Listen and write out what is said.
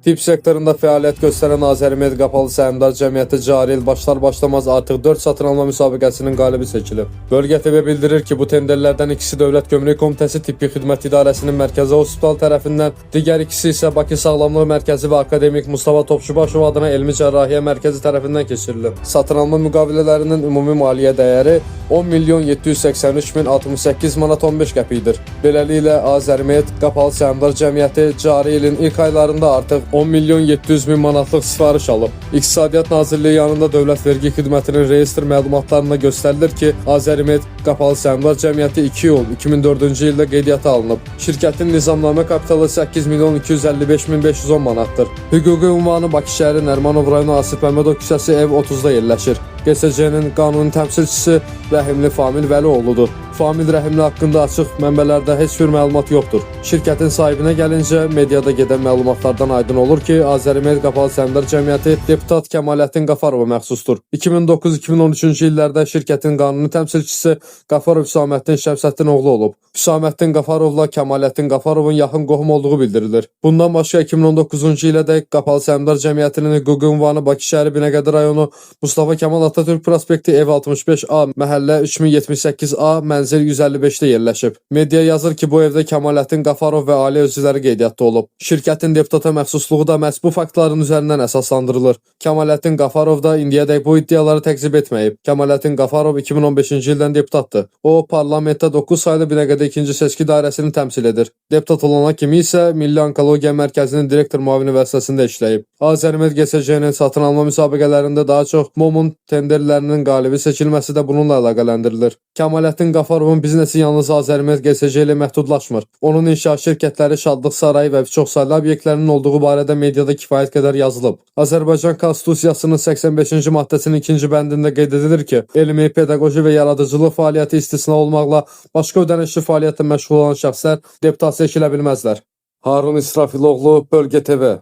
Tibb sektorunda fəaliyyət göstərən Azərimed Qapalı Səhmdar Cəmiyyəti cari il başlar-başlamaz artıq 4 satın alma müsabiqəsinin qalibi seçilib. Bölgə TV bildirir ki, bu tenderlərdən ikisi Dövlət Gömrük Komitəsi Tibbi Xidmət İdarəsinin Mərkəzi Hospital tərəfindən, digər ikisi isə Bakı Sağlamlıq Mərkəzi və Akademik Mustafa Topçubaşov adına Elmi Cərrahiyyə Mərkəzi tərəfindən keçirilib. Satın alma müqavilələrinin ümumi maliyyə dəyəri 10.783.068 manat 15 qəpikdir. Beləliklə, Azərimed Qapalı Səhmdar Cəmiyyəti cari ilin ilk aylarında artıq 10.700.000 manatlıq sifariş alıb. İqtisadiyyat Nazirliyi yanında Dövlət Vergi Xidmətinin reyestr məlumatlarında göstərilir ki, Azərimed Qapalı Səhmdar Cəmiyyəti 2 iyul 2004-cü ildə qeydiyyata alınıb. Şirkətin nizamnamə kapitalı 8.255.510 manatdır. Hüquqi ünvanı Bakı şəhəri Nərmanov rayonu Asif Məmmədov küçəsi ev 30-da yerləşir. GSC-nin qanuni təmsilçisi Rəhimli Famil Vəlioğludur. Famil Rəhimli haqqında açıq mənbələrdə heç bir məlumat yoxdur. Şirkətin sahibinə gəlincə, mediada gedən məlumatlardan aydın olur ki, Azərimed Qapalı Səhmdar Cəmiyyəti deputat Kəmaləddin Qafarova məxsusdur. 2009-2013-cü illərdə şirkətin qanuni təmsilçisi Qafarov Hüsaməddin Şəmsəddin oğlu olub. Hüsaməddin Qafarovla Kəmaləddin Qafarovun yaxın qohum olduğu bildirilir. Bundan başqa 2019-cu ilədək Qapalı Səhmdar Cəmiyyətinin hüquqi ünvanı Bakı şəhəri Binəqədi rayonu Mustafa Kemal Atatürk prospekti ev 65A, məhəllə 3078A, mənzil 155-də yerləşib. Media yazır ki, bu evdə Kəmaləddin Qafarov və ailə üzvləri qeydiyyatda olub. Şirkətin deputata məxsusluğu da məhz bu faktların üzərindən əsaslandırılır. Kəmaləddin Qafarov da indiyədək bu iddiaları təkzib etməyib. Kəmaləddin Qafarov 2015-ci ildən deputatdır. O, parlamentdə 9 saylı Binəqədi 2-ci seçki dairəsini təmsil edir. Deputat olana kimi isə Milli Onkologiya Mərkəzinin direktor müavini vəzifəsində işləyib. Azərimed GSC-nin satın alma müsabiqələrində daha çox Momun tenderlərinin qalibi seçilməsi də bununla əlaqələndirilir. Kəmaləddin Qafarovun biznesi yalnız Azərimed GSC ilə məhdudlaşmır. Onun inşaat şirkətləri Şadlıq Sarayı və çoxsaylı obyektlərinin olduğu barədə mediada kifayət qədər yazılıb. Azərbaycan Konstitusiyasının 85-ci maddəsinin 2-ci bəndində qeyd edilir ki, elmi, pedaqoji və yaradıcılıq fəaliyyəti istisna olmaqla başqa ödənişli fəaliyyətlə məşğul olan şəxslər deputat seçilə bilməzlər. Harun İsrafiloğlu, Bölgə TV.